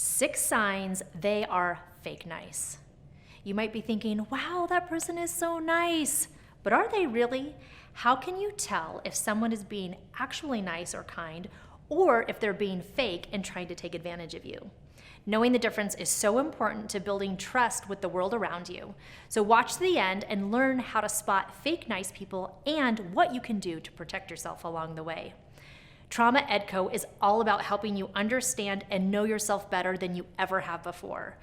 6 signs they are fake nice. You might be thinking, wow, that person is so nice. But are they really? How can you tell if someone is being actually nice or kind, or if they're being fake and trying to take advantage of you? Knowing the difference is so important to building trust with the world around you. So watch to the end and learn how to spot fake nice people and what you can do to protect yourself along the way. TraumaEdCo is all about helping you understand and know yourself better than you ever have before.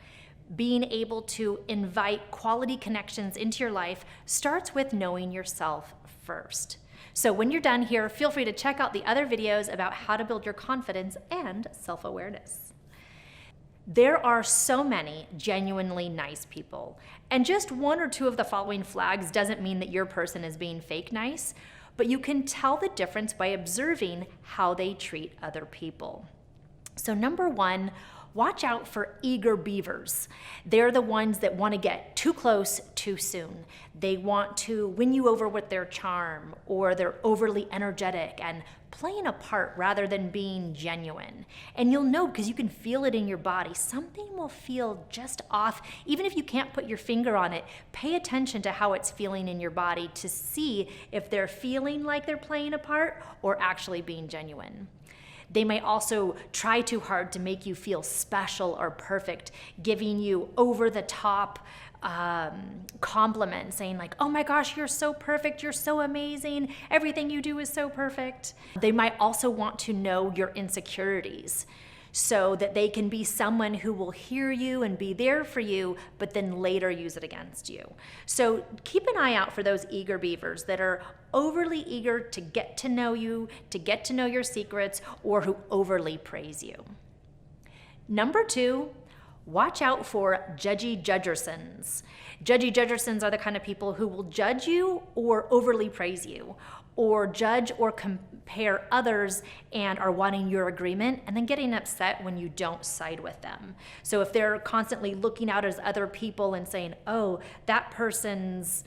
Being able to invite quality connections into your life starts with knowing yourself first. So when you're done here, feel free to check out the other videos about how to build your confidence and self-awareness. There are so many genuinely nice people, and just 1 or 2 of the following flags doesn't mean that your person is being fake nice, but you can tell the difference by observing how they treat other people. So number 1, watch out for eager beavers. They're the ones that want to get too close too soon. They want to win you over with their charm, or they're overly energetic and playing a part rather than being genuine. And you'll know because you can feel it in your body. Something will feel just off. Even if you can't put your finger on it, pay attention to how it's feeling in your body to see if they're feeling like they're playing a part or actually being genuine. They might also try too hard to make you feel special or perfect, giving you over-the-top compliments, saying like, oh my gosh, you're so perfect, you're so amazing, everything you do is so perfect. They might also want to know your insecurities so that they can be someone who will hear you and be there for you, but then later use it against you. So keep an eye out for those eager beavers that are overly eager to get to know you, to get to know your secrets, or who overly praise you. Number 2, watch out for judgy judgersons. Judgy judgersons are the kind of people who will judge you or overly praise you, or judge or compare others and are wanting your agreement and then getting upset when you don't side with them. So if they're constantly looking out as other people and saying, oh, that person's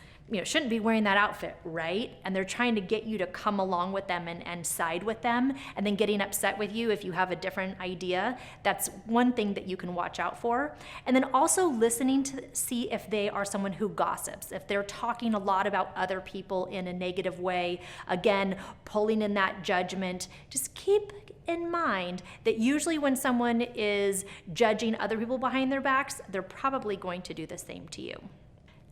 shouldn't be wearing that outfit, right? And they're trying to get you to come along with them and side with them, and then getting upset with you if you have a different idea. That's one thing that you can watch out for. And then also listening to see if they are someone who gossips, if they're talking a lot about other people in a negative way, again, pulling in that judgment. Just keep in mind that usually when someone is judging other people behind their backs, they're probably going to do the same to you.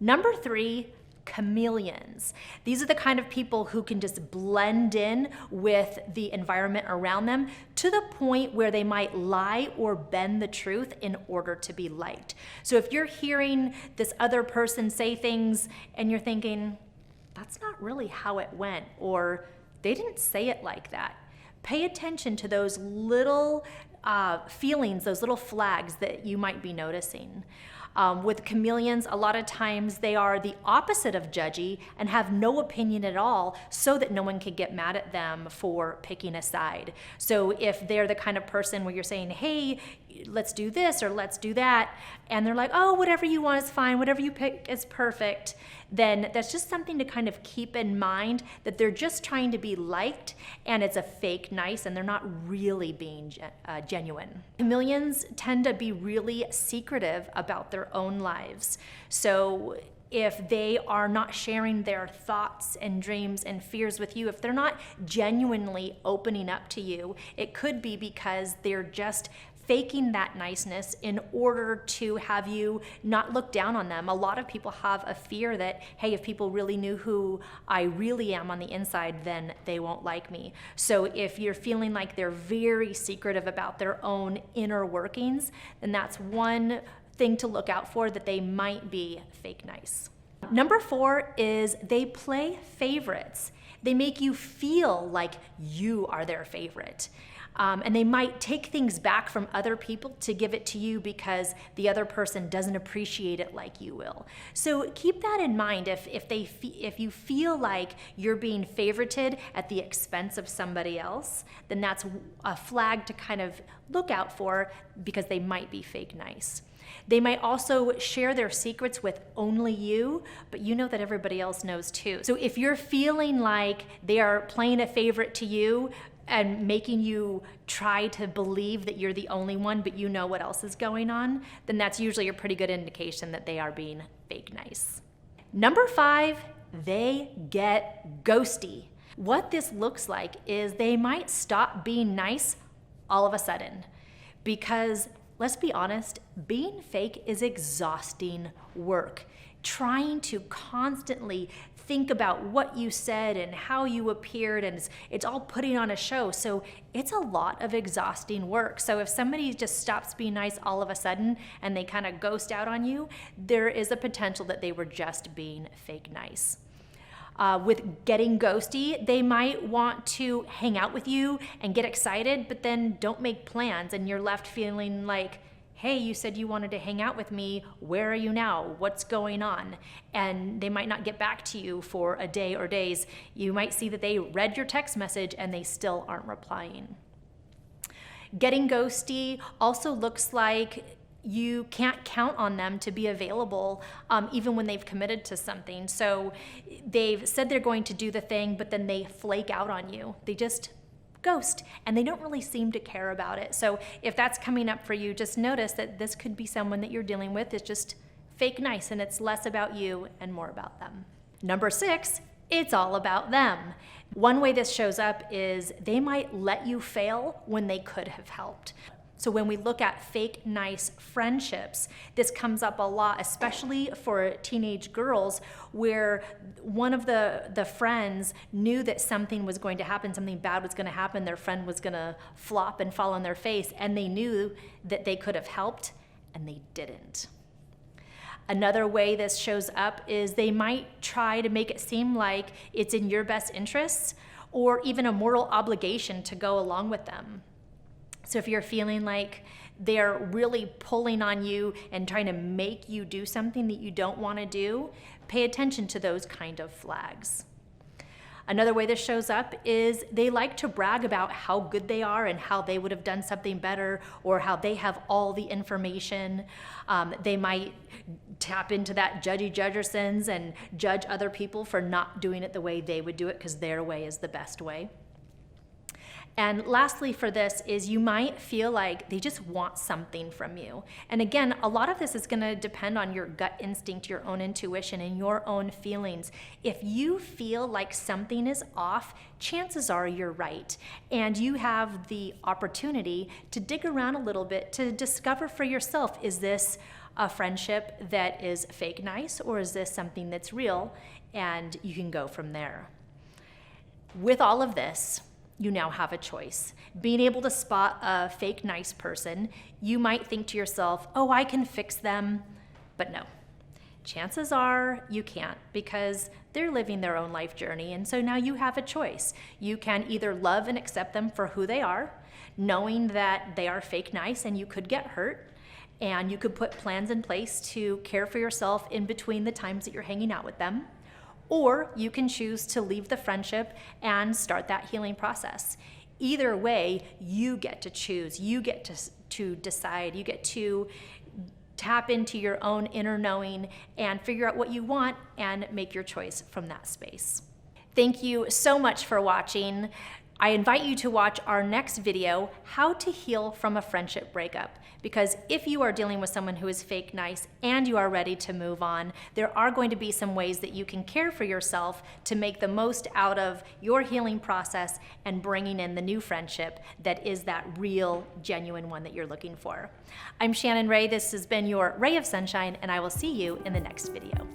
Number 3, chameleons. These are the kind of people who can just blend in with the environment around them to the point where they might lie or bend the truth in order to be liked. So if you're hearing this other person say things and you're thinking, that's not really how it went, or they didn't say it like that, pay attention to those little feelings, those little flags that you might be noticing. With chameleons, a lot of times they are the opposite of judgy and have no opinion at all, so that no one can get mad at them for picking a side. So if they're the kind of person where you're saying, hey, let's do this or let's do that, and they're like, oh, whatever you want is fine, whatever you pick is perfect, then that's just something to kind of keep in mind, that they're just trying to be liked and it's a fake nice and they're not really being genuine. Chameleons tend to be really secretive about their own lives. So if they are not sharing their thoughts and dreams and fears with you, if they're not genuinely opening up to you, it could be because they're just faking that niceness in order to have you not look down on them. A lot of people have a fear that, hey, if people really knew who I really am on the inside, then they won't like me. So if you're feeling like they're very secretive about their own inner workings, then that's one thing to look out for, that they might be fake nice. Number 4 is they play favorites. They make you feel like you are their favorite. And they might take things back from other people to give it to you because the other person doesn't appreciate it like you will. So keep that in mind. If you feel like you're being favorited at the expense of somebody else, then that's a flag to kind of look out for, because they might be fake nice. They might also share their secrets with only you, but you know that everybody else knows too. So if you're feeling like they are playing a favorite to you, and making you try to believe that you're the only one, but you know what else is going on, then that's usually a pretty good indication that they are being fake nice. Number 5, they get ghosty. What this looks like is they might stop being nice all of a sudden, because let's be honest, being fake is exhausting work. Trying to constantly think about what you said and how you appeared, and it's all putting on a show. So it's a lot of exhausting work. So if somebody just stops being nice all of a sudden and they kind of ghost out on you, there is a potential that they were just being fake nice. With getting ghosty, they might want to hang out with you and get excited, but then don't make plans, and you're left feeling like, hey, you said you wanted to hang out with me. Where are you now? What's going on? And they might not get back to you for a day or days. You might see that they read your text message and they still aren't replying. Getting ghosty also looks like you can't count on them to be available even when they've committed to something. So they've said they're going to do the thing, but then they flake out on you. They just ghost, and they don't really seem to care about it. So if that's coming up for you, just notice that this could be someone that you're dealing with is just fake nice, and it's less about you and more about them. Number 6, it's all about them. One way this shows up is they might let you fail when they could have helped. So when we look at fake nice friendships, this comes up a lot, especially for teenage girls, where one of the friends knew that something was going to happen, something bad was going to happen, their friend was going to flop and fall on their face, and they knew that they could have helped, and they didn't. Another way this shows up is they might try to make it seem like it's in your best interests or even a moral obligation to go along with them. So if you're feeling like they're really pulling on you and trying to make you do something that you don't want to do, pay attention to those kind of flags. Another way this shows up is they like to brag about how good they are and how they would have done something better, or how they have all the information. They might tap into that judgy judgersons and judge other people for not doing it the way they would do it because their way is the best way. And lastly for this is you might feel like they just want something from you. And again, a lot of this is going to depend on your gut instinct, your own intuition, and your own feelings. If you feel like something is off, chances are you're right. And you have the opportunity to dig around a little bit to discover for yourself, is this a friendship that is fake nice, or is this something that's real? And you can go from there. With all of this, you now have a choice. Being able to spot a fake nice person, you might think to yourself, oh, I can fix them, but no. Chances are you can't, because they're living their own life journey, and so now you have a choice. You can either love and accept them for who they are, knowing that they are fake nice and you could get hurt, and you could put plans in place to care for yourself in between the times that you're hanging out with them. Or you can choose to leave the friendship and start that healing process. Either way, you get to choose. You get to decide. You get to tap into your own inner knowing and figure out what you want and make your choice from that space. Thank you so much for watching. I invite you to watch our next video, How to Heal from a Friendship Breakup. Because if you are dealing with someone who is fake nice and you are ready to move on, there are going to be some ways that you can care for yourself to make the most out of your healing process and bringing in the new friendship that is that real, genuine one that you're looking for. I'm Shannon Ray. This has been your Ray of Sunshine, and I will see you in the next video.